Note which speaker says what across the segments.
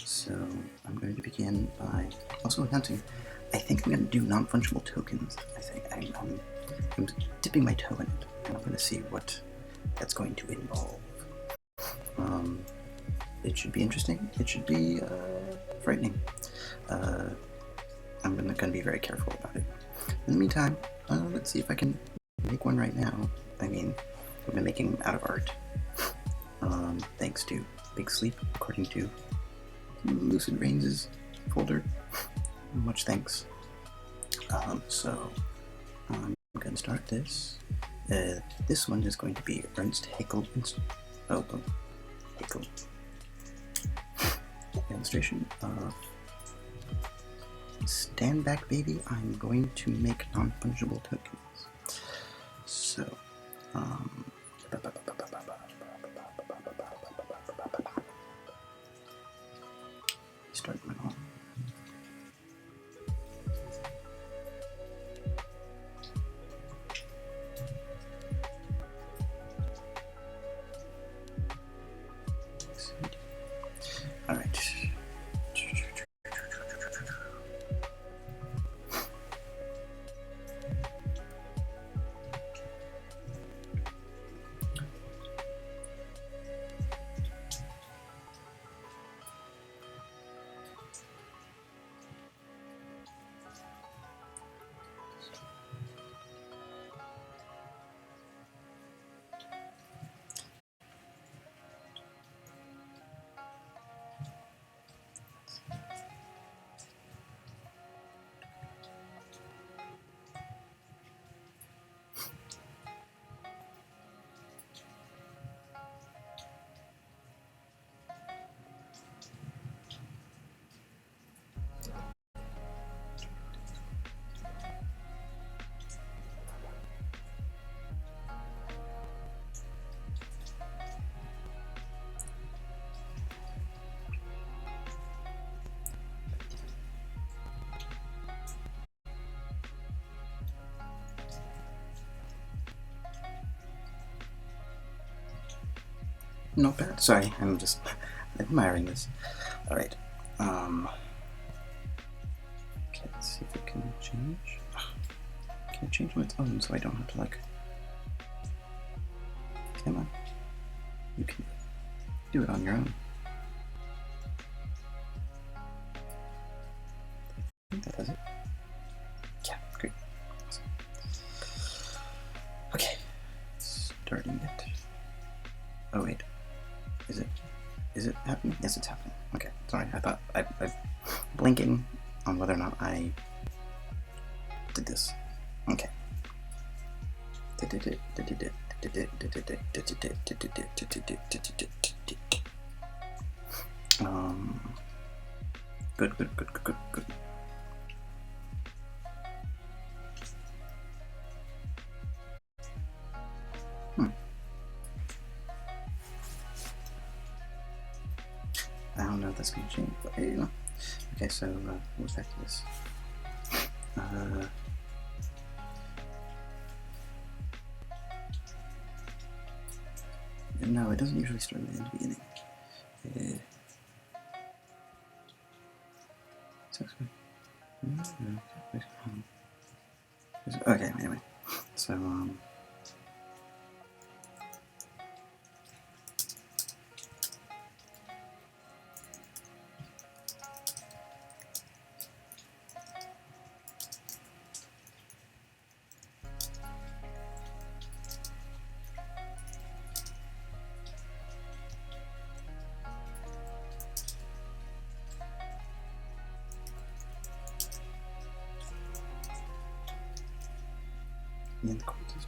Speaker 1: So I'm going to begin by also announcing, I think I'm going to do non-fungible tokens. I think I'm dipping my toe in it, and I'm going to see what that's going to involve. It should be interesting. It should be frightening. I'm going to be very careful about it. In the meantime, let's see if I can make one right now. I mean, I've been making them out of art, thanks to Big Sleep, according to Lucid Reigns' folder. Much thanks. So I'm going to start this. This one is going to be Ernst Haeckel. Haeckel. Illustration of Stand Back Baby. I'm going to make non-fungible tokens. So, start my own. All right. Not bad. Sorry, I'm just admiring this. All right. Okay, let's see if it can change. Can it change on its own so I don't have to like... Come on. You can do it on your own. I think that does it. Yeah, great. Awesome. Okay, starting it. Oh wait. Is it happening? Yes, it's happening. Okay, sorry, I thought I blinking on whether or not I did this. Okay. Good. I don't know if that's going to change, but you know. Okay, so what's back to this? No, it doesn't usually start in the beginning. Okay, anyway. So, in the contest.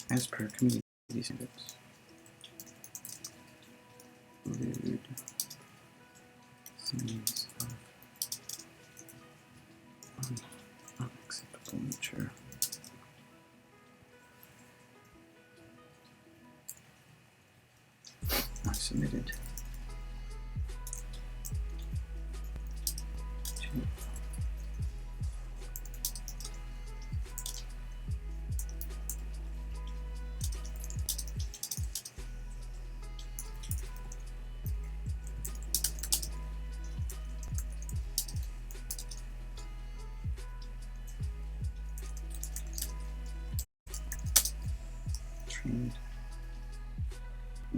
Speaker 1: As per community standards, lewd things of unacceptable nature are submitted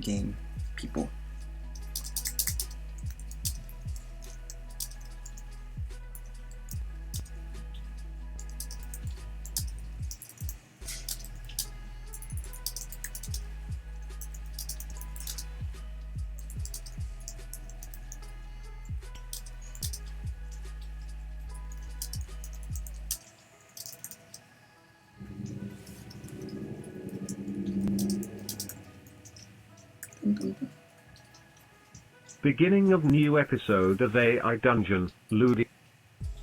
Speaker 1: game people.
Speaker 2: Beginning of new episode of AI Dungeon, Lewdy.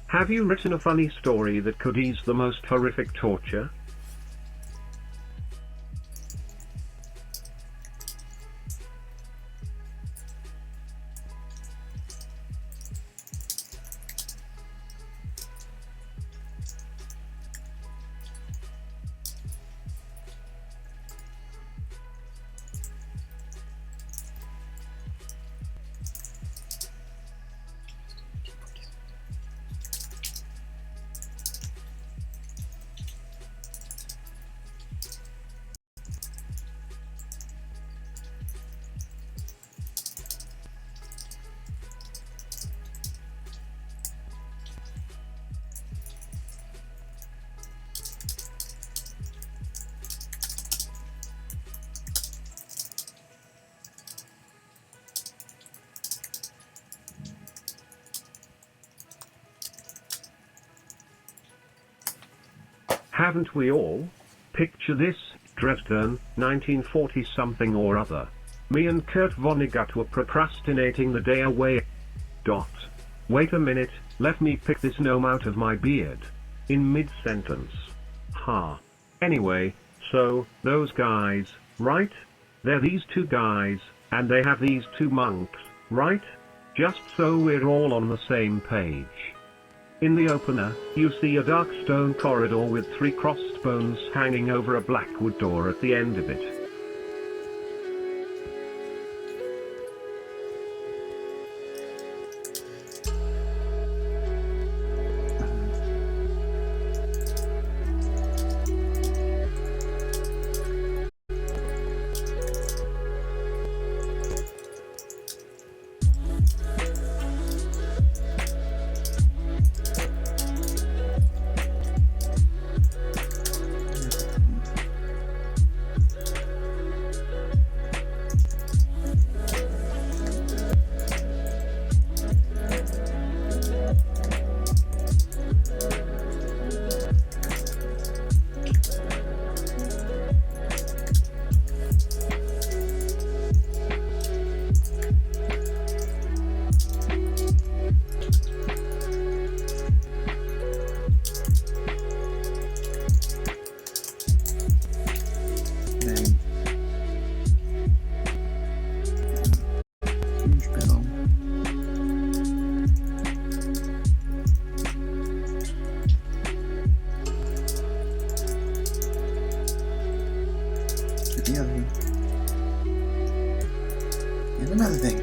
Speaker 2: Have you written a funny story that could ease the most horrific torture? Haven't we all? Picture this, Dresden, 1940 something or other. Me and Kurt Vonnegut were procrastinating the day away. Wait a minute, let me pick this gnome out of my beard. In mid-sentence. Ha. Anyway, so, those guys, right? They're these two guys, and they have these two monks, right? Just so we're all on the same page. In the opener, you see a dark stone corridor with 3 crossed bones hanging over a black wood door at the end of it.
Speaker 1: And another thing.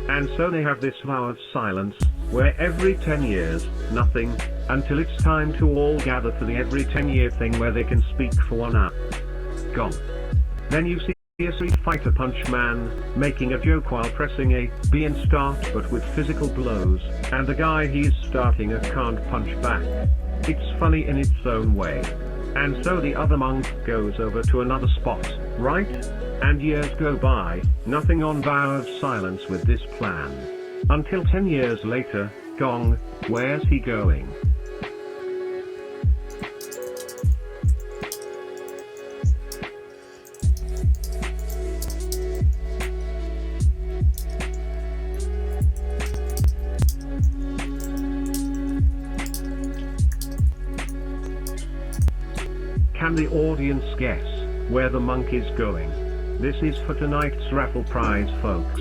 Speaker 2: And so they have this vow of silence, where every 10 years, nothing, until it's time to all gather for the every 10-year thing where they can speak for 1 hour. Gone. Then you see a Street Fighter Punch man, making a joke while pressing A, B and start but with physical blows, and the guy he's starting a can't punch back. It's funny in its own way. And so the other monk goes over to another spot, right? And years go by, nothing on vow of silence with this plan. Until 10 years later, gong, where's he going? Can the audience guess where the monk is going? This is for tonight's raffle prize, folks.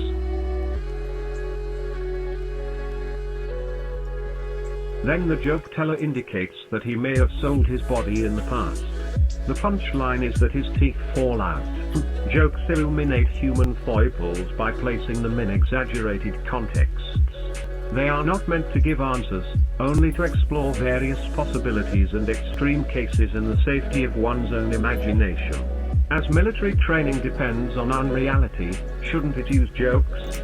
Speaker 2: Then the joke teller indicates that he may have sold his body in the past. The punchline is that his teeth fall out. Jokes illuminate human foibles by placing them in exaggerated contexts. They are not meant to give answers, only to explore various possibilities and extreme cases in the safety of one's own imagination. As military training depends on unreality, shouldn't it use jokes?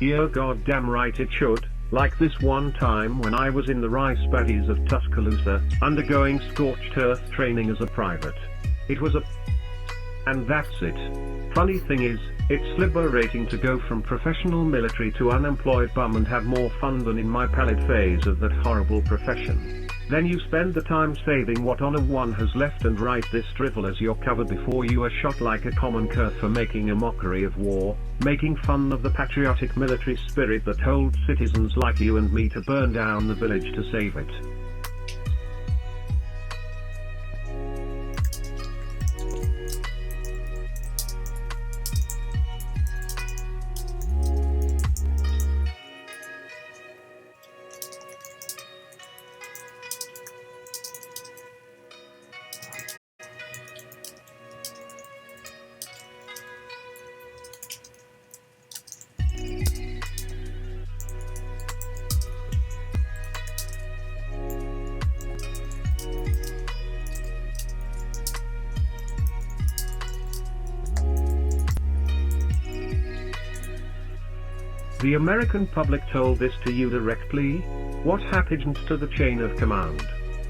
Speaker 2: You're goddamn right it should, like this one time when I was in the rice paddies of Tuscaloosa, undergoing scorched earth training as a private. It was and that's it. Funny thing is, it's liberating to go from professional military to unemployed bum and have more fun than in my pallet phase of that horrible profession. Then you spend the time saving what honor one has left and write this drivel as your cover before you are shot like a common cur for making a mockery of war, making fun of the patriotic military spirit that holds citizens like you and me to burn down the village to save it. The American public told this to you directly? What happened to the chain of command?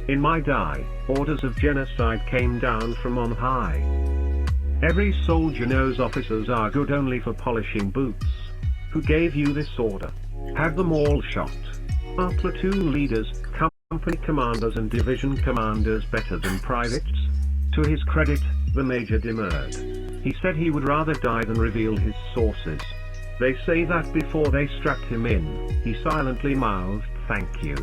Speaker 2: In my day, orders of genocide came down from on high. Every soldier knows officers are good only for polishing boots. Who gave you this order? Have them all shot. Are platoon leaders, company commanders and division commanders better than privates? To his credit, the major demurred. He said he would rather die than reveal his sources. They say that before they strapped him in, he silently mouthed, "Thank you."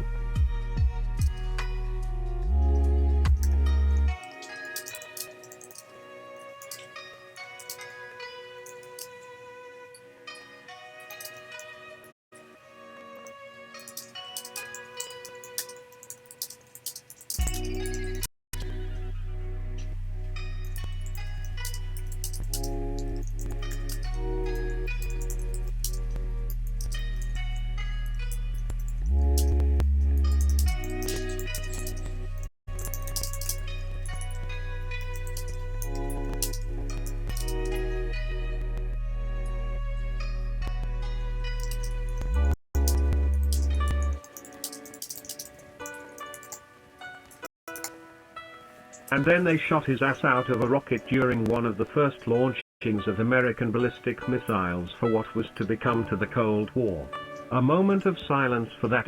Speaker 2: And then they shot his ass out of a rocket during one of the first launchings of American ballistic missiles for what was to become to the Cold War. A moment of silence for that.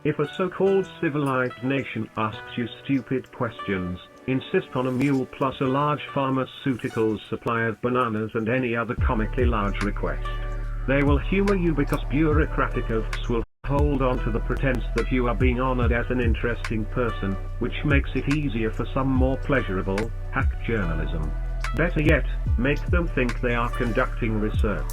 Speaker 2: If a so-called civilized nation asks you stupid questions, insist on a mule plus a large pharmaceuticals supply of bananas and any other comically large request, they will humor you because bureaucratic oafs will hold on to the pretense that you are being honored as an interesting person, which makes it easier for some more pleasurable, hack journalism. Better yet, make them think they are conducting research.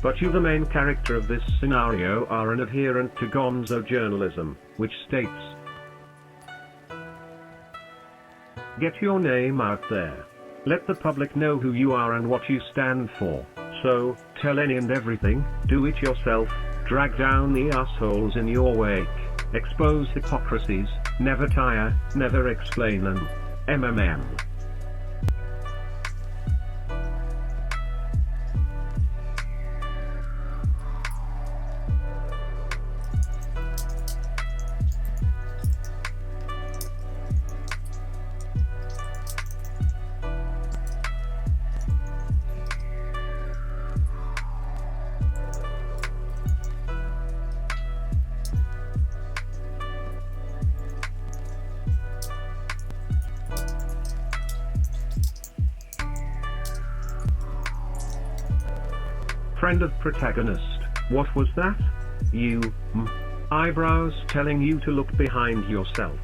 Speaker 2: But you, the main character of this scenario, are an adherent to gonzo journalism, which states, get your name out there. Let the public know who you are and what you stand for. So, tell any and everything, do it yourself, drag down the assholes in your wake. expose hypocrisies, never tire, never explain and MMM. Friend of protagonist, what was that? You, eyebrows telling you to look behind yourself.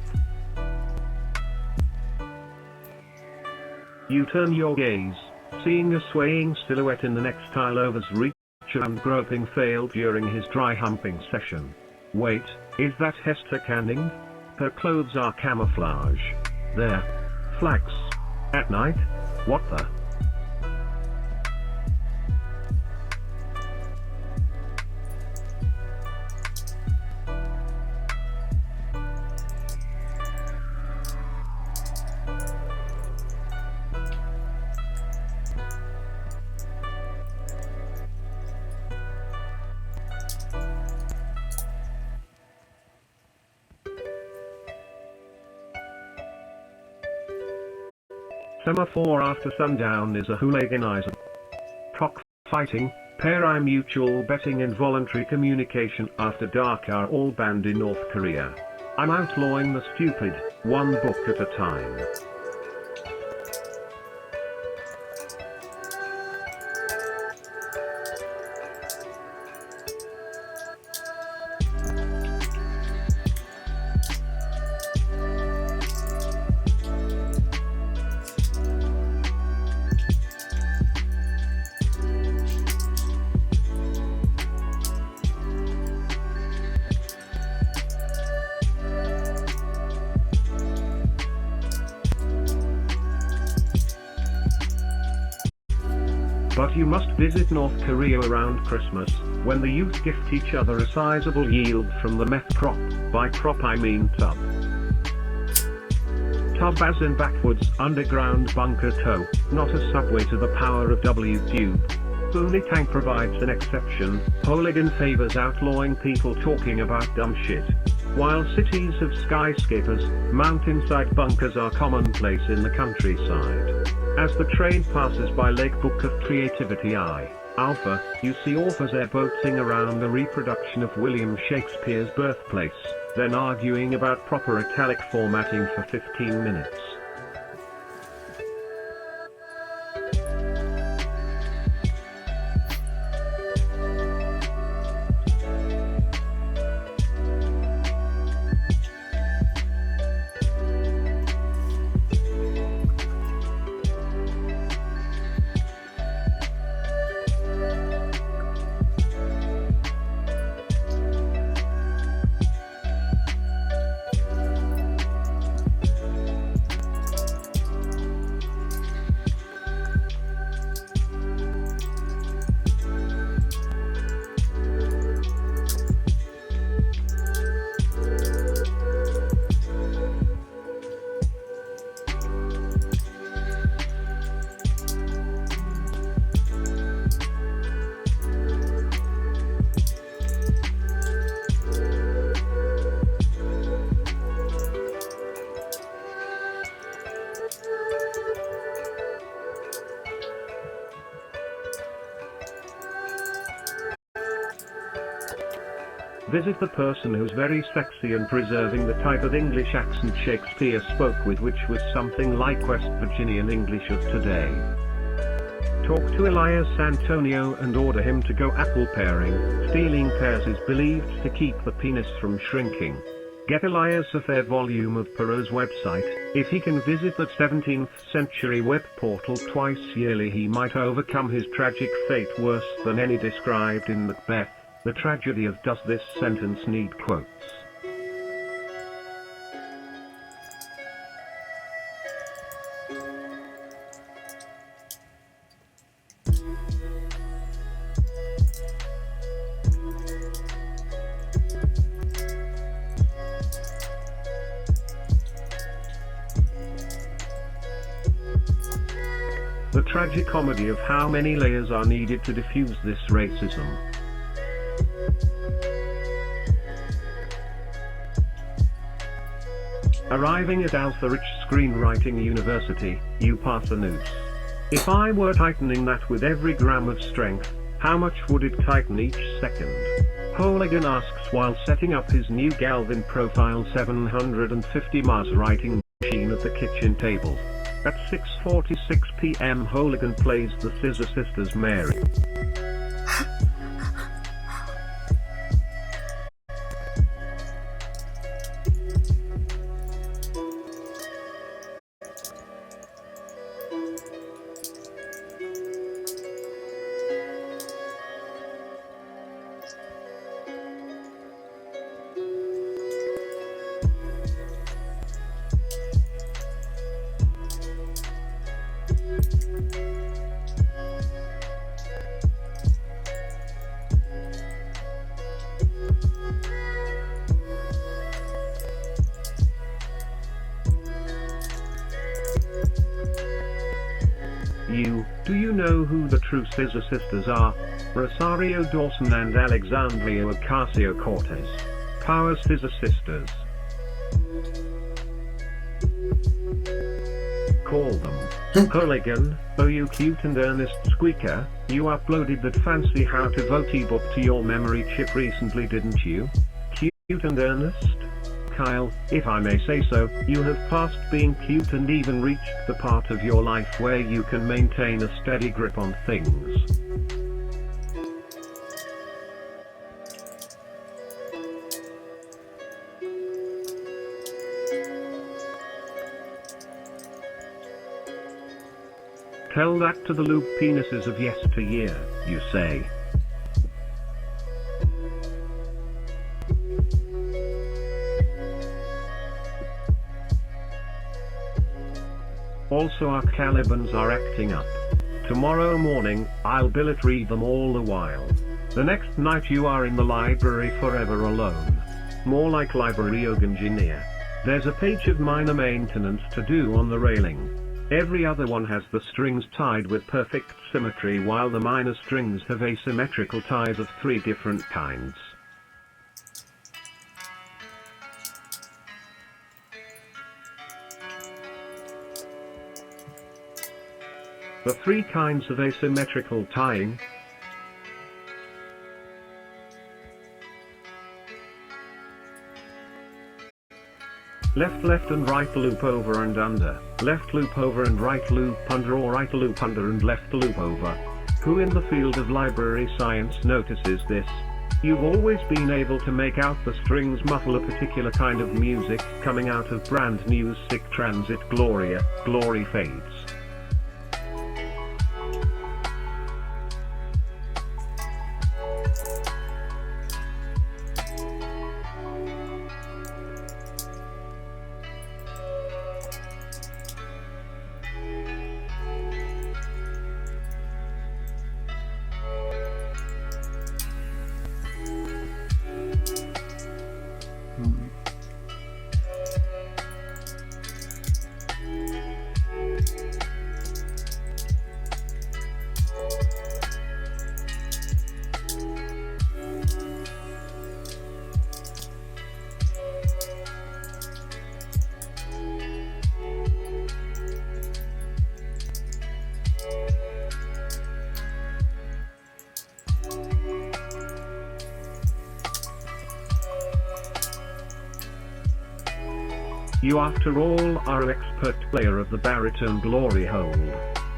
Speaker 2: You turn your gaze, seeing a swaying silhouette in the next tile over's reach and groping failed during his dry humping session. Wait, is that Hester Canning? Her clothes are camouflage. They're flax. At night? What the? Semaphore after sundown is a hooliganizer. Cockfighting, pair-eye mutual betting and voluntary communication after dark are all banned in North Korea. I'm outlawing the stupid, one book at a time. But you must visit North Korea around Christmas, when the youth gift each other a sizable yield from the meth crop. By crop I mean tub. Tub as in backwoods underground bunker tow, not a subway to the power of W-tube. Tank provides an exception. Hooligan favors outlawing people talking about dumb shit. While cities have skyscrapers, mountainside bunkers are commonplace in the countryside. As the train passes by Lake Book of Creativity I, Alpha, you see authors airboating around the reproduction of William Shakespeare's birthplace, then arguing about proper italic formatting for 15 minutes. Visit the person who's very sexy and preserving the type of English accent Shakespeare spoke with, which was something like West Virginian English of today. Talk to Elias Antonio and order him to go apple paring. Stealing pears is believed to keep the penis from shrinking. Get Elias a fair volume of Perot's website. If he can visit that 17th century web portal twice yearly, he might overcome his tragic fate worse than any described in Macbeth. The tragedy of does this sentence need quotes? The tragicomedy of how many layers are needed to diffuse this racism. Arriving at Alpha-Rich Screenwriting University, you pass the noose. If I were tightening that with every gram of strength, how much would it tighten each second? Hooligan asks while setting up his new Galvin Profile 750 Mars writing machine at the kitchen table. At 6:46 p.m. Hooligan plays the Scissor Sisters' Mary. Do you know who the true Scissor Sisters are? Rosario Dawson and Alexandria Ocasio-Cortez. Power Scissor Sisters. Call them. Hooligan, oh you cute and earnest squeaker, you uploaded that fancy how to vote ebook to your memory chip recently, didn't you? Cute and earnest? Kyle, if I may say so, you have passed being cute and even reached the part of your life where you can maintain a steady grip on things. Tell that to the lube penises of yesteryear, you say. Also our Calibans are acting up. Tomorrow morning, I'll billet read them all the while. The next night you are in the library forever alone. More like library engineer. There's a page of minor maintenance to do on the railing. Every other one has the strings tied with perfect symmetry while the minor strings have asymmetrical ties of 3 different kinds. The 3 kinds of asymmetrical tying. Left and right loop over and under, left loop over and right loop under, or right loop under and left loop over. Who in the field of library science notices this? You've always been able to make out the strings muffle a particular kind of music coming out of brand new sick transit Gloria, glory fades. You after all are an expert player of the baritone glory hole.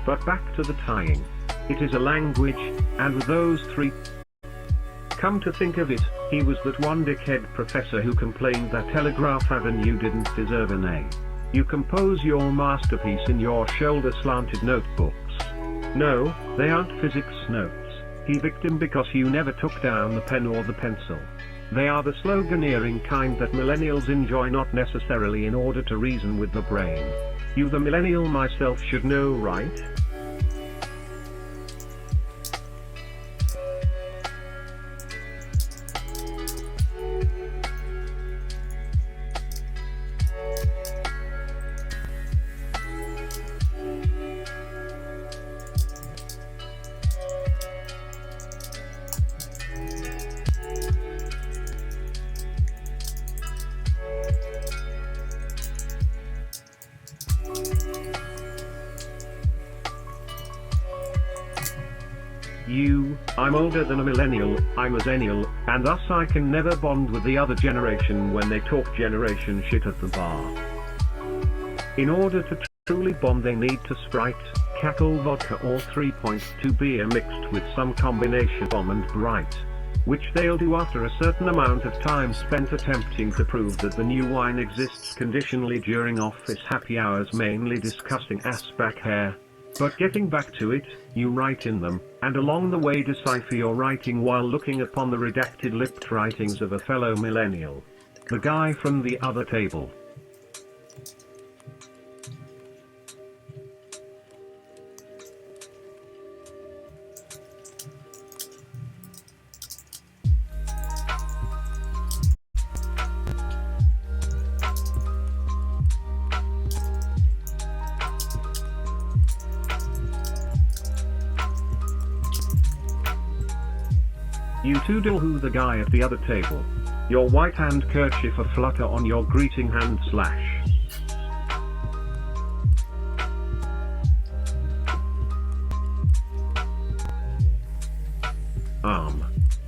Speaker 2: But back to the tying. It is a language, and with those 3. Come to think of it, he was that one dickhead professor who complained that Telegraph Avenue didn't deserve an A. You compose your masterpiece in your shoulder-slanted notebooks. No, they aren't physics notes. He victim because you never took down the pen or the pencil. They are the sloganeering kind that millennials enjoy, not necessarily in order to reason with the brain. You the millennial myself should know, right? I'm older than a millennial, I'm a zennial, and thus I can never bond with the other generation when they talk generation shit at the bar. In order to truly bond they need to Sprite, cackle vodka or 3.2 beer mixed with some combination of and bright. Which they'll do after a certain amount of time spent attempting to prove that the new wine exists conditionally during office happy hours, mainly discussing ass back hair. But getting back to it, you write in them, and along the way decipher your writing while looking upon the redacted lipped writings of a fellow millennial. The guy from the other table. You toodle-hoo the guy at the other table. Your white hand kerchief a flutter on your greeting hand slash.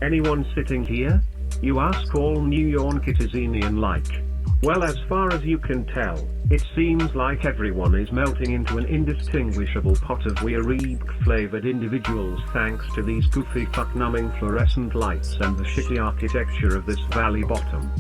Speaker 2: Anyone sitting here? You ask all New York Itizenian like. Well, as far as you can tell, it seems like everyone is melting into an indistinguishable pot of weird-flavored individuals thanks to these goofy fuck-numbing fluorescent lights and the shitty architecture of this valley bottom.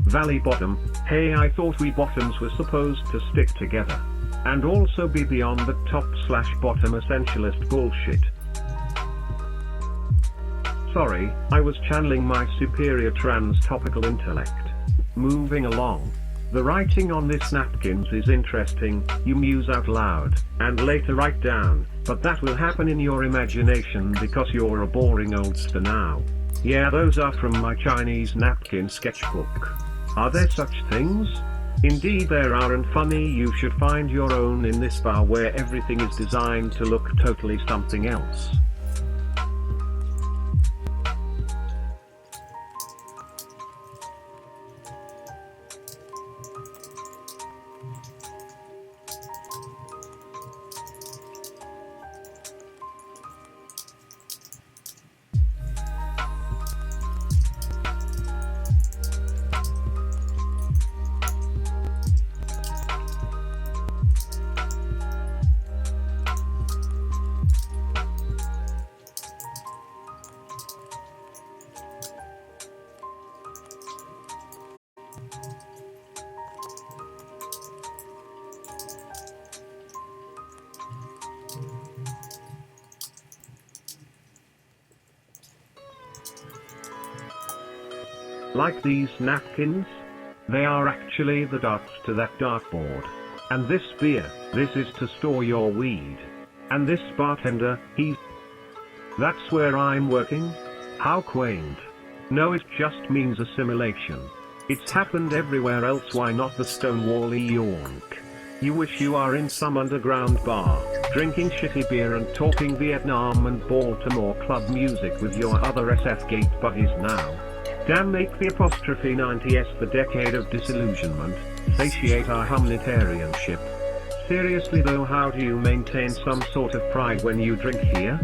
Speaker 2: Valley bottom, hey, I thought we bottoms were supposed to stick together. And also be beyond the top/bottom essentialist bullshit. Sorry, I was channeling my superior trans-topical intellect. Moving along. The writing on this napkins is interesting, you muse out loud, and later write down, but that will happen in your imagination because you're a boring oldster now. Yeah, those are from my Chinese napkin sketchbook. Are there such things? Indeed there are, and funny you should find your own in this bar where everything is designed to look totally something else. Like these napkins? They are actually the darts to that dartboard. And this beer, this is to store your weed. And this bartender, that's where I'm working? How quaint. No, it just means assimilation. It's happened everywhere else, why not the Stonewall York? You wish you are in some underground bar, drinking shitty beer and talking Vietnam and Baltimore club music with your other SF gate buddies now. Damn, make the apostrophe 90s the decade of disillusionment, satiate our humanitarianship. Seriously though, how do you maintain some sort of pride when you drink here?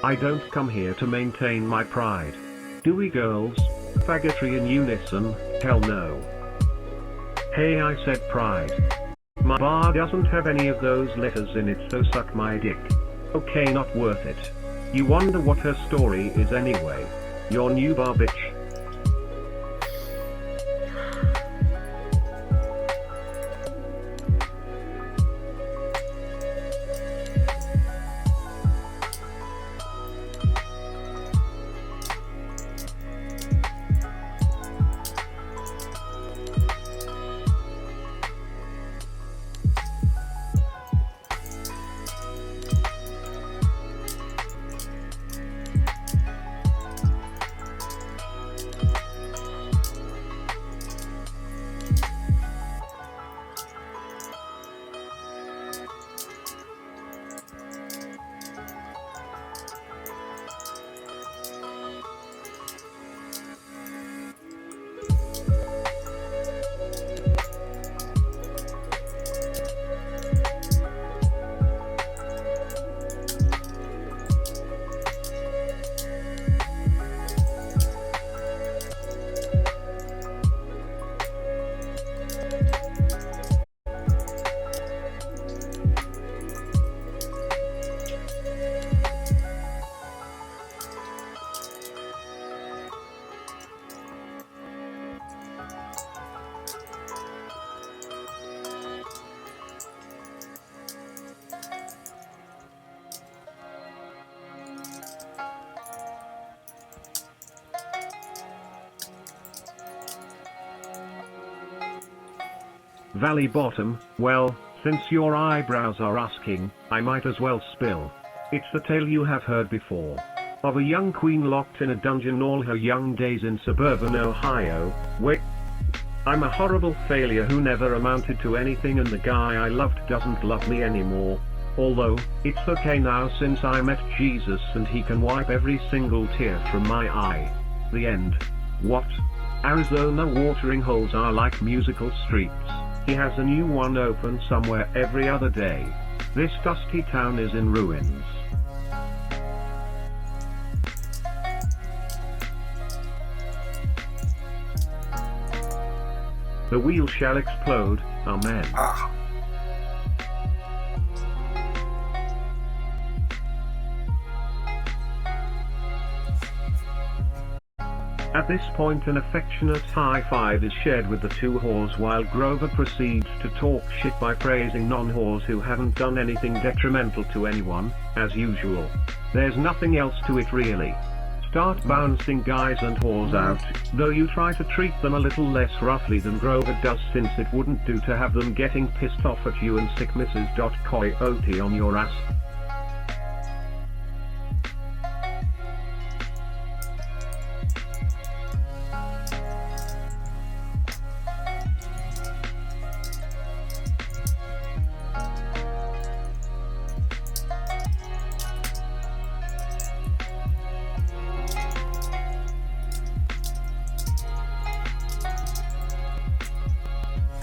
Speaker 2: I don't come here to maintain my pride. Do we, girls? Faggotry in unison, hell no. Hey, I said pride. My bar doesn't have any of those letters in it, so suck my dick. Okay, not worth it. You wonder what her story is anyway. Your new bar bitch. Valley Bottom, well, since your eyebrows are asking, I might as well spill. It's the tale you have heard before. Of a young queen locked in a dungeon all her young days in suburban Ohio. Wait. I'm a horrible failure who never amounted to anything, and the guy I loved doesn't love me anymore. Although, it's okay now since I met Jesus and he can wipe every single tear from my eye. The end. What? Arizona watering holes are like musical streets. He has a new one open somewhere every other day. This dusty town is in ruins. The wheel shall explode, amen. At this point an affectionate high five is shared with the two whores while Grover proceeds to talk shit by praising non-whores who haven't done anything detrimental to anyone, as usual. There's nothing else to it really. Start bouncing guys and whores out, though you try to treat them a little less roughly than Grover does, since it wouldn't do to have them getting pissed off at you and sick Mrs. Coyote on your ass.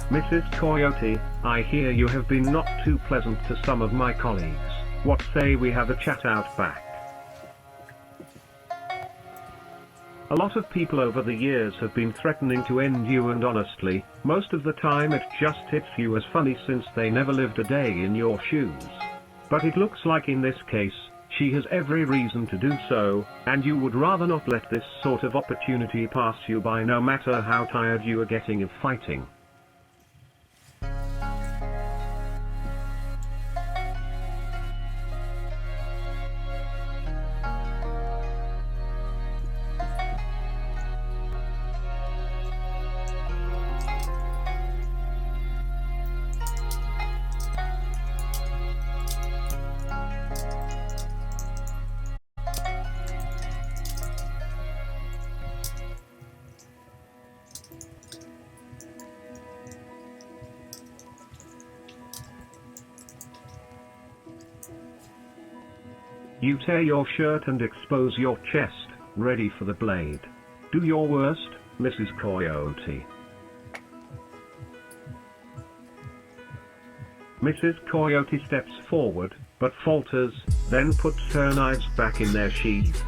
Speaker 2: Mrs. Coyote, I hear you have been not too pleasant to some of my colleagues. What say we have a chat out back? A lot of people over the years have been threatening to end you, and honestly, most of the time it just hits you as funny since they never lived a day in your shoes. But it looks like in this case, she has every reason to do so, and you would rather not let this sort of opportunity pass you by, no matter how tired you are getting of fighting. You tear your shirt and expose your chest, ready for the blade. Do your worst, Mrs. Coyote. Mrs. Coyote steps forward, but falters, then puts her knives back in their sheaths.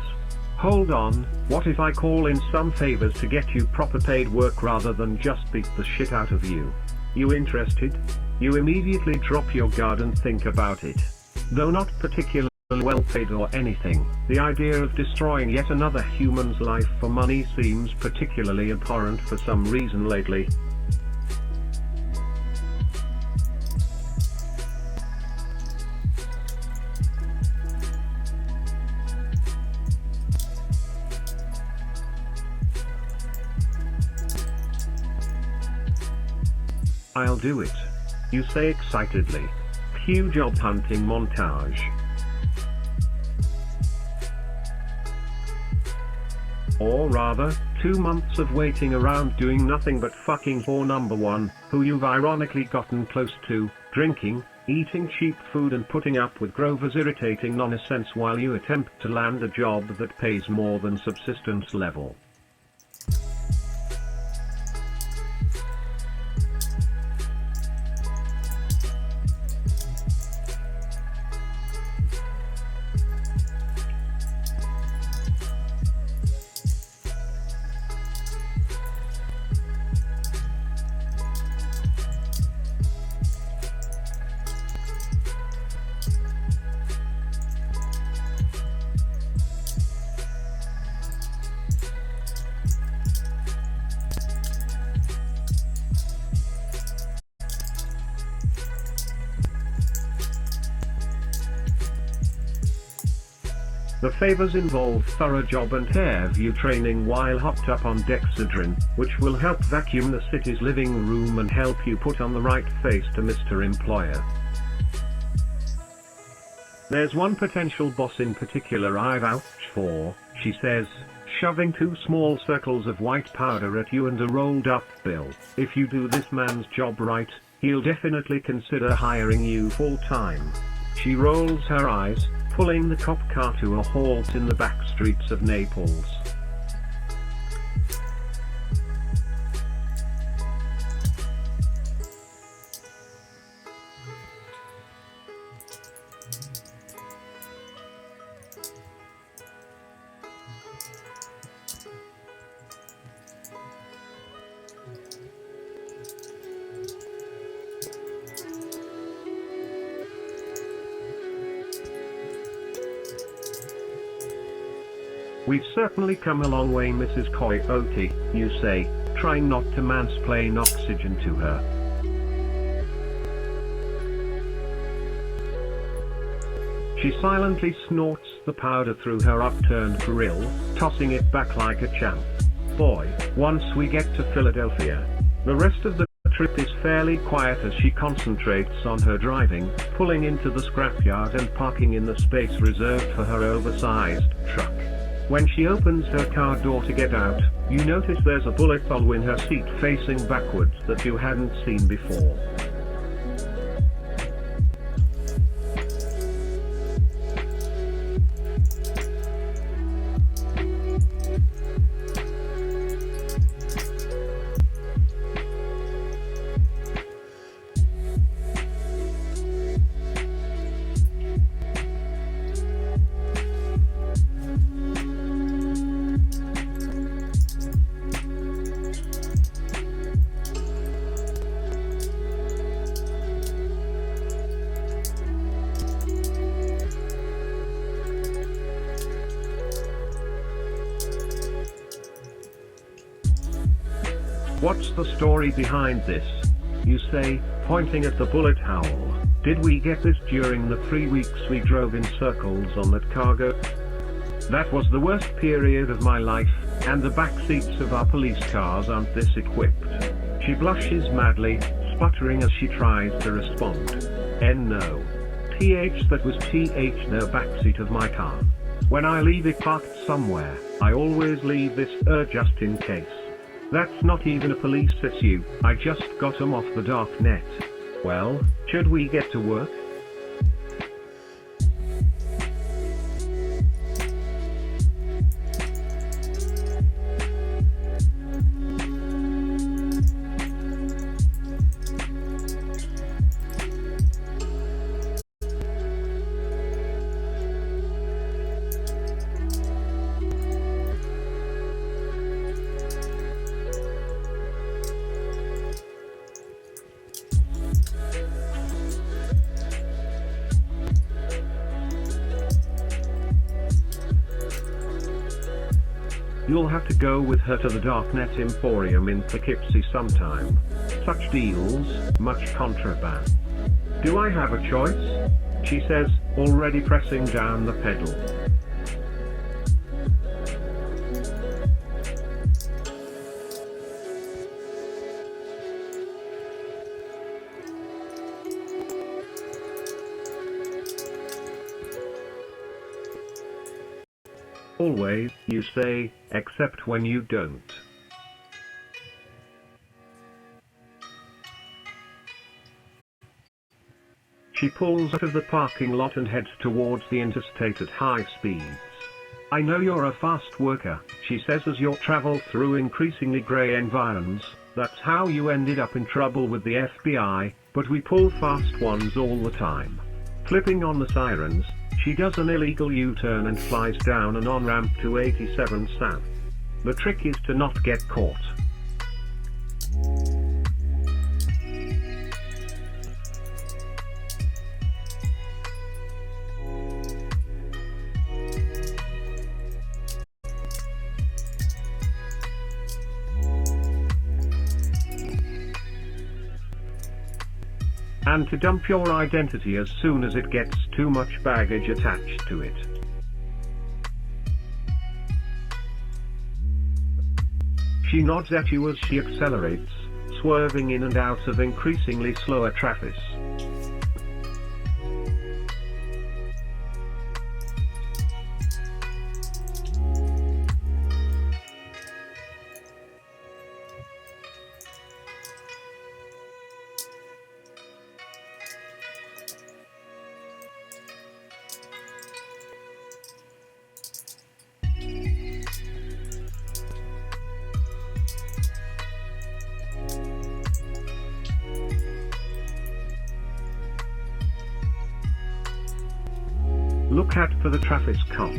Speaker 2: Hold on, what if I call in some favors to get you proper paid work rather than just beat the shit out of you? You interested? You immediately drop your guard and think about it. Though not particularly well paid or anything, the idea of destroying yet another human's life for money seems particularly abhorrent for some reason lately. I'll do it, you say excitedly. Cue job hunting montage. Or rather, 2 months of waiting around doing nothing but fucking for number one, who you've ironically gotten close to, drinking, eating cheap food and putting up with Grover's irritating nonsense while you attempt to land a job that pays more than subsistence level. The favors involve thorough job and interview training while hopped up on dexedrine, which will help vacuum the city's living room and help you put on the right face to Mr. Employer. There's one potential boss in particular I vouch for, she says, shoving 2 small circles of white powder at you and a rolled up bill. If you do this man's job right, he'll definitely consider hiring you full time. She rolls her eyes, pulling the cop car to a halt in the back streets of Naples. We've certainly come a long way, Mrs. Coyote, you say, trying not to mansplain oxygen to her. She silently snorts the powder through her upturned grill, tossing it back like a champ. Boy, once we get to Philadelphia, the rest of the trip is fairly quiet as she concentrates on her driving, pulling into the scrapyard and parking in the space reserved for her oversized truck. When she opens her car door to get out, you notice there's a bullet hole in her seat facing backwards that you hadn't seen before. What's the story behind this? You say, pointing at the bullet hole. Did we get this during the 3 weeks we drove in circles on that cargo? That was the worst period of my life, and the back seats of our police cars aren't this equipped. She blushes madly, sputtering as she tries to respond. No. That was no backseat of my car. When I leave it parked somewhere, I always leave this just in case. That's not even a police issue, I just got 'em off the dark net. Well, should we get to work? You'll have to go with her to the Darknet Emporium in Poughkeepsie sometime. Such deals, much contraband. Do I have a choice? She says, already pressing down the pedal. Always, you say, except when you don't. She pulls out of the parking lot and heads towards the interstate at high speeds. I know you're a fast worker, she says as you travel through increasingly grey environs. That's how you ended up in trouble with the FBI, but we pull fast ones all the time. Flipping on the sirens, she does an illegal U-turn and flies down an on-ramp to 87 South. The trick is to not get caught. And to dump your identity as soon as it gets too much baggage attached to it. She nods at you as she accelerates, swerving in and out of increasingly slower traffic. Look out for the traffic cops.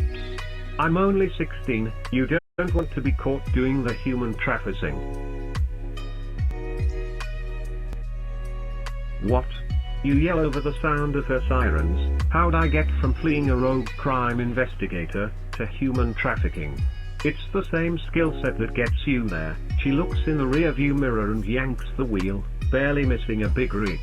Speaker 2: I'm only 16, you don't want to be caught doing the human trafficking. What? You yell over the sound of her sirens. How'd I get from fleeing a rogue crime investigator to human trafficking? It's the same skill set that gets you there. She looks in the rearview mirror and yanks the wheel, barely missing a big rig.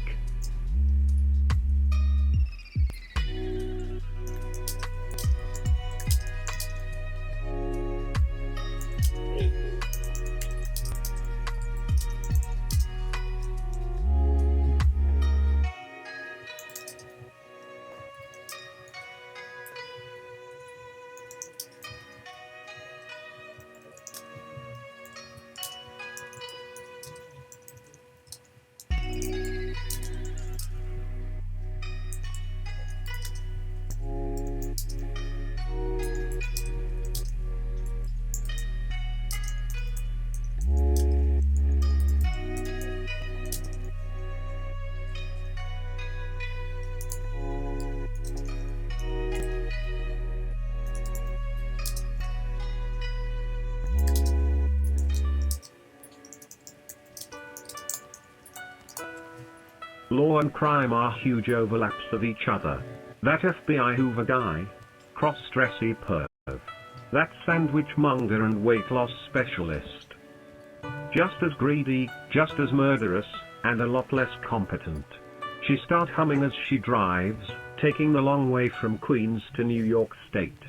Speaker 2: Law and crime are huge overlaps of each other. That FBI Hoover guy, cross-dressy perv. That sandwich monger and weight loss specialist. Just as greedy, just as murderous, and a lot less competent. She starts humming as she drives, taking the long way from Queens to New York State.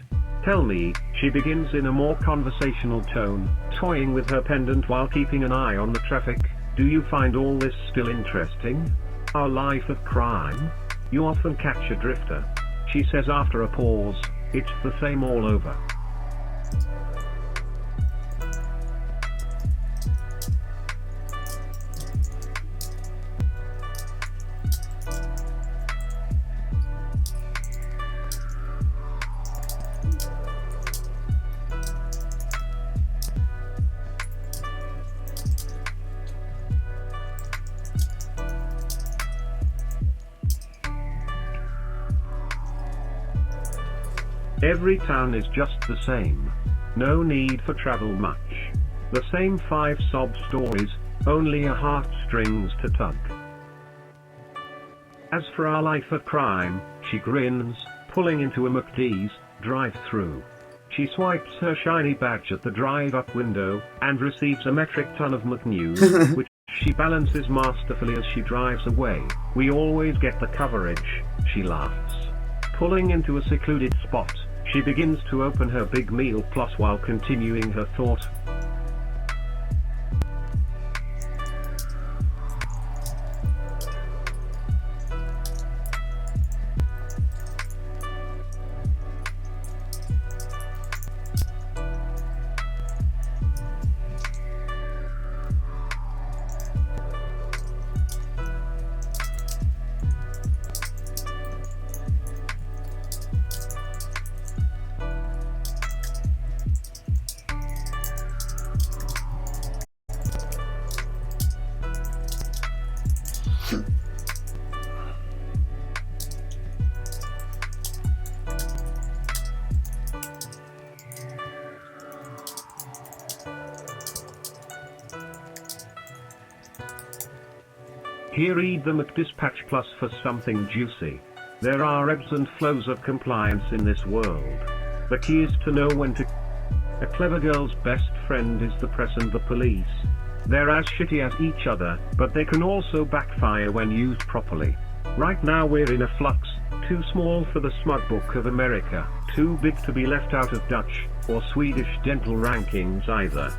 Speaker 2: Tell me, she begins in a more conversational tone, toying with her pendant while keeping an eye on the traffic. Do you find all this still interesting? Our life of crime? You often catch a drifter. She says after a pause, it's the same all over. Every town is just the same. No need for travel much. The same 5 sob stories, only a heartstrings to tug. As for our life of crime, she grins, pulling into a McD's drive-through. She swipes her shiny badge at the drive-up window, and receives a metric ton of McNews, which she balances masterfully as she drives away. We always get the coverage, she laughs. Pulling into a secluded spot, she begins to open her big meal plus while continuing her thought. Here read the McDispatch Plus for something juicy. There are ebbs and flows of compliance in this world. The key is to know when to. A clever girl's best friend is the press and the police. They're as shitty as each other, but they can also backfire when used properly. Right now we're in a flux, too small for the smug book of America, too big to be left out of Dutch or Swedish dental rankings either.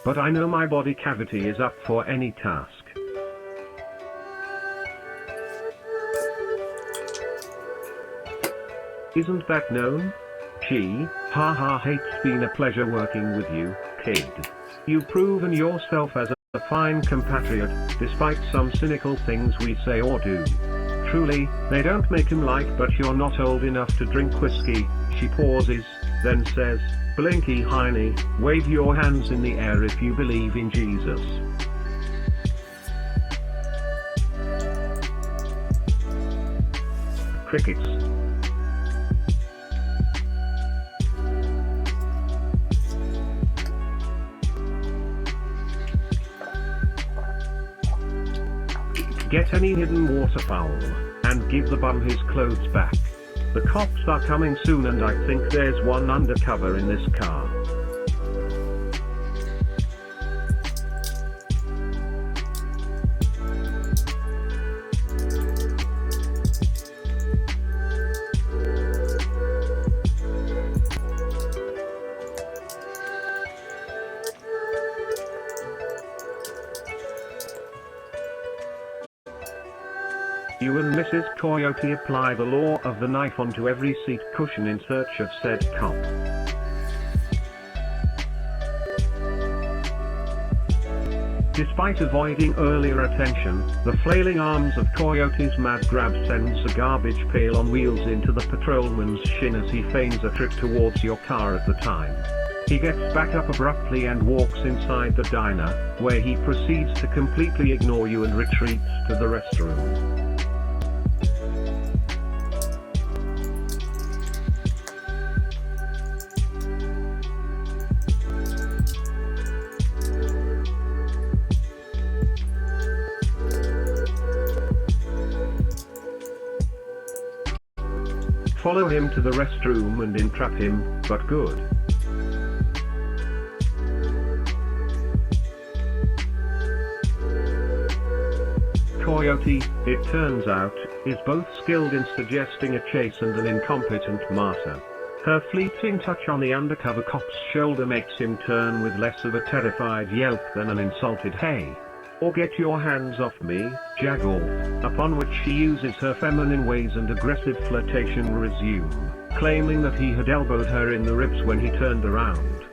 Speaker 2: But I know my body cavity is up for any task. Isn't that known? She, haha, it's been a pleasure working with you, kid. You've proven yourself as a fine compatriot, despite some cynical things we say or do. Truly, they don't make him like, but you're not old enough to drink whiskey. She pauses, then says, Blinky Heine, wave your hands in the air if you believe in Jesus. Crickets. Get any hidden waterfowl, and give the bum his clothes back. The cops are coming soon and I think there's one undercover in this car. You and Mrs. Coyote apply the law of the knife onto every seat cushion in search of said cop. Despite avoiding earlier attention, the flailing arms of Coyote's mad grab sends a garbage pail on wheels into the patrolman's shin as he feigns a trip towards your car at the time. He gets back up abruptly and walks inside the diner, where he proceeds to completely ignore you and retreats to the restroom. Follow him to the restroom and entrap him, but good. Coyote, it turns out, is both skilled in suggesting a chase and an incompetent martyr. Her fleeting touch on the undercover cop's shoulder makes him turn with less of a terrified yelp than an insulted hey, or get your hands off me, jag-off, upon which she uses her feminine ways and aggressive flirtation resume, claiming that he had elbowed her in the ribs when he turned around.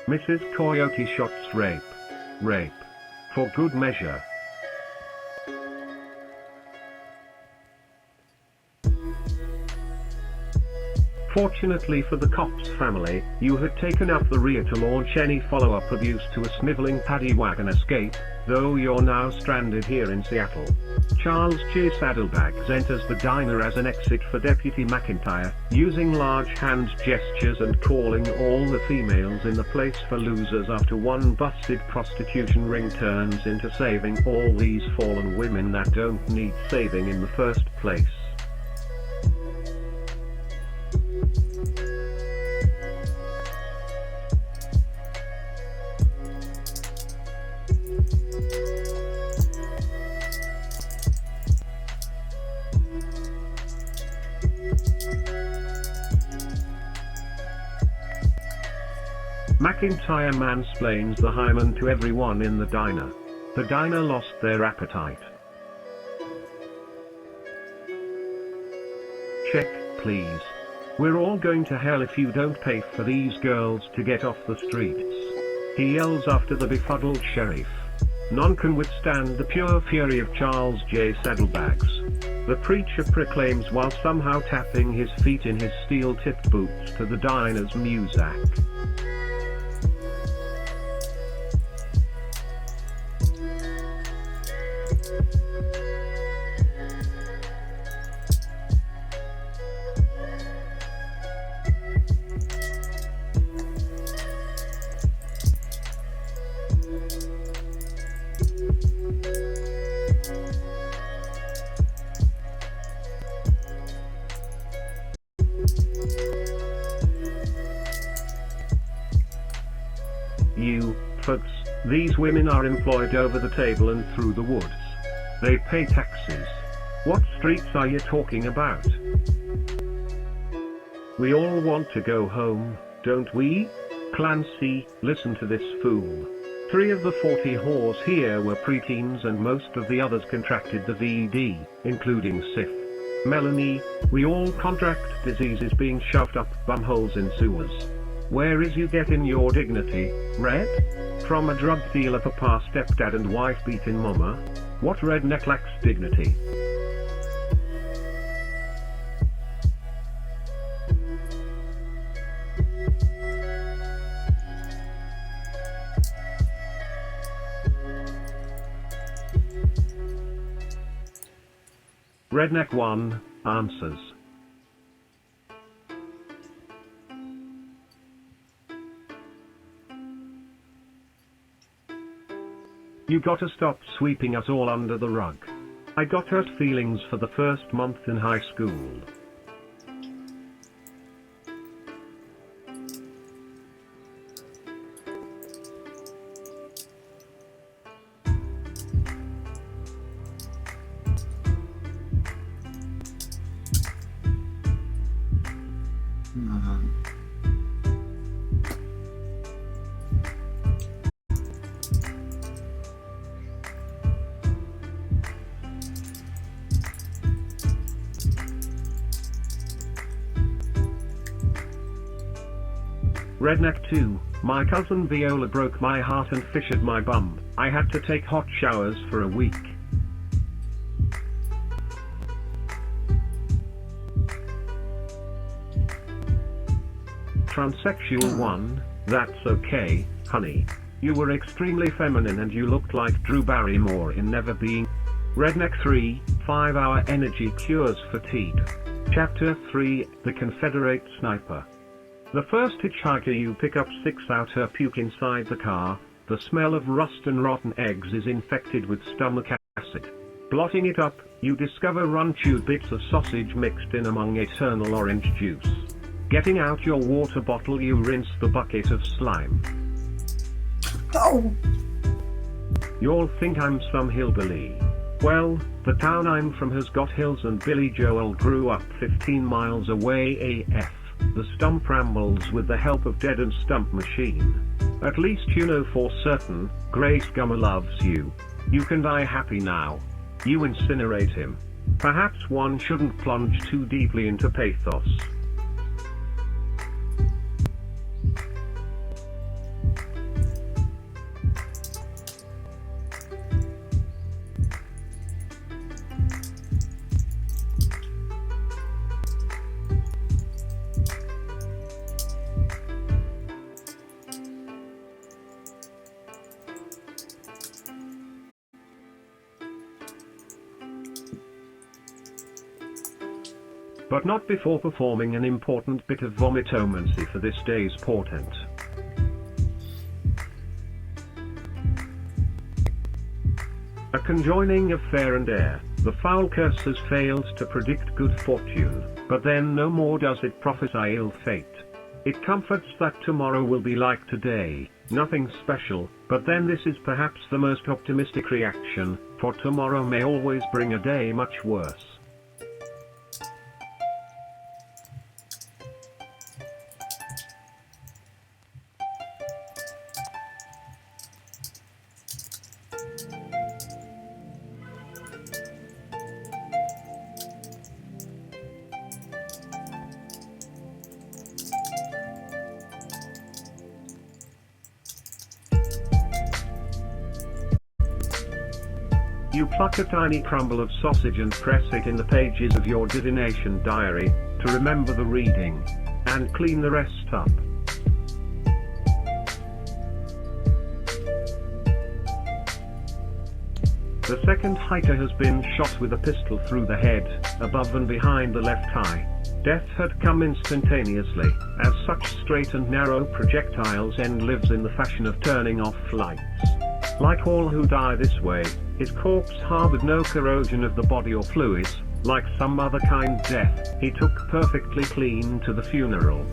Speaker 2: Mrs. Coyote shots rape. Rape. For good measure. Fortunately for the cop's family, you had taken up the rear to launch any follow-up abuse to a sniveling paddy wagon escape, though you're now stranded here in Seattle. Charles J. Saddlebags enters the diner as an exit for Deputy McIntyre, using large hand gestures and calling all the females in the place for losers after one busted prostitution ring turns into saving all these fallen women that don't need saving in the first place. McIntyre mansplains the hymen to everyone in the diner. The diner lost their appetite. Check, please. We're all going to hell if you don't pay for these girls to get off the streets. He yells after the befuddled sheriff. None can withstand the pure fury of Charles J. Saddlebags. The preacher proclaims while somehow tapping his feet in his steel-tipped boots to the diner's muzak. You, folks, these women are employed over the table and through the woods. They pay taxes. What streets are you talking about? We all want to go home, don't we? Clancy, listen to this fool. 3 of the 40 whores here were preteens and most of the others contracted the VD, including Sif. Melanie, we all contract diseases being shoved up bumholes in sewers. Where is you getting your dignity, Red? From a drug dealer papa stepdad and wife beating mama? What redneck lacks dignity? Redneck 1 answers. You gotta stop sweeping us all under the rug. I got hurt feelings for the first month in high school. Redneck 2, my cousin Viola broke my heart and fissured my bum. I had to take hot showers for a week. Transsexual 1, that's okay, honey. You were extremely feminine and you looked like Drew Barrymore in Never Being. Redneck 3, 5-hour energy cures fatigue. Chapter 3, The Confederate Sniper. The first hitchhiker you pick up sticks out her puke inside the car. The smell of rust and rotten eggs is infected with stomach acid. Blotting it up, you discover run-chewed bits of sausage mixed in among eternal orange juice. Getting out your water bottle, you rinse the bucket of slime.
Speaker 1: Oh!
Speaker 2: You'll think I'm some hillbilly. Well, the town I'm from has got hills and Billy Joel grew up 15 miles away AF. The stump rambles with the help of Dead and Stump Machine. At least you know for certain, Grace Gummer loves you. You can die happy now. You incinerate him. Perhaps one shouldn't plunge too deeply into pathos. but not before performing an important bit of vomitomancy for this day's portent. A conjoining of fair and air, the foul curse has failed to predict good fortune, but then no more does it prophesy ill fate. It comforts that tomorrow will be like today, nothing special, but then this is perhaps the most optimistic reaction, for tomorrow may always bring a day much worse. You pluck a tiny crumble of sausage and press it in the pages of your divination diary, to remember the reading, and clean the rest up. The second hiker has been shot with a pistol through the head, above and behind the left eye. Death had come instantaneously, as such straight and narrow projectiles end lives in the fashion of turning off lights. Like all who die this way, his corpse harbored no corrosion of the body or fluids, like some other kind death, he took perfectly clean to the funeral.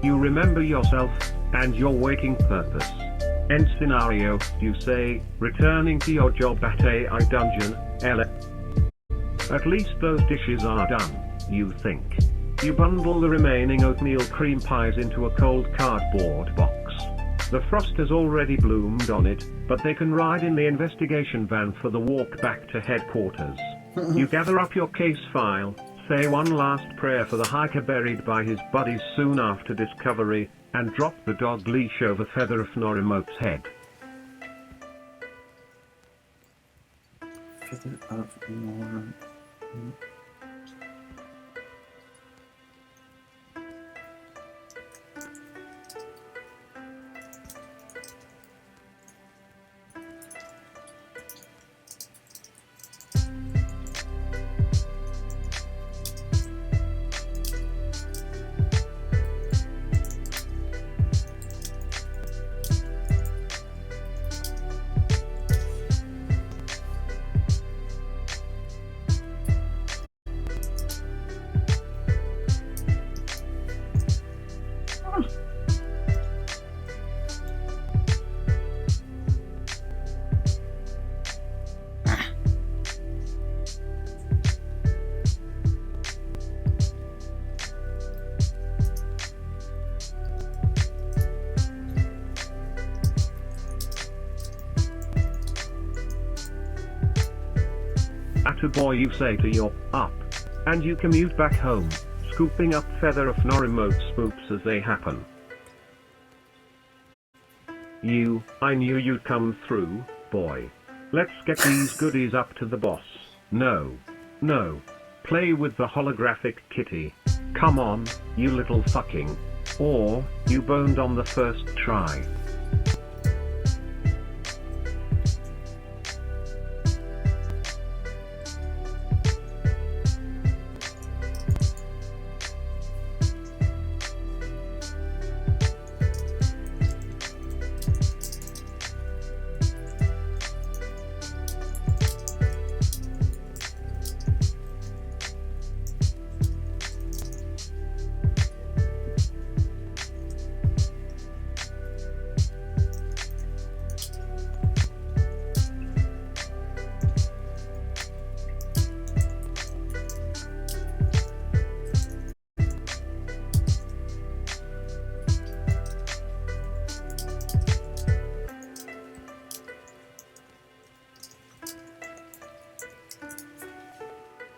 Speaker 2: You remember yourself, and your waking purpose. End scenario, you say, returning to your job at AI dungeon, Ella. At least those dishes are done, you think. You bundle the remaining oatmeal cream pies into a cold cardboard box. The frost has already bloomed on it, but they can ride in the investigation van for the walk back to headquarters. You gather up your case file, say one last prayer for the hiker buried by his buddies soon after discovery, and drop the dog leash over Feather of Norimote's head.
Speaker 1: Feather of Norimote.
Speaker 2: Attaboy, you say to your up, and you commute back home, scooping up Feather of Norimote spooks as they happen. I knew you'd come through, boy. Let's get these goodies up to the boss. No. No. Play with the holographic kitty. Come on, you little fucking. Or, you boned on the first try.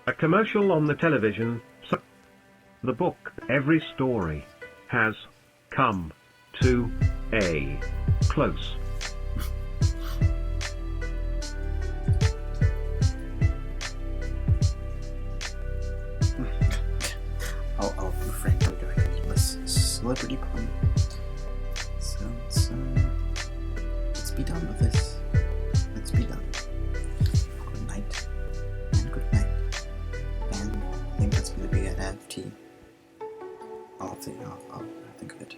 Speaker 2: A commercial on the television. The book, every story, has come to a close.
Speaker 1: I'll refrain from doing a needless celebrity pun. So let's be done with this. Let's be done. Good night and good night. And I think that's going to be an NFT. I'll think of it.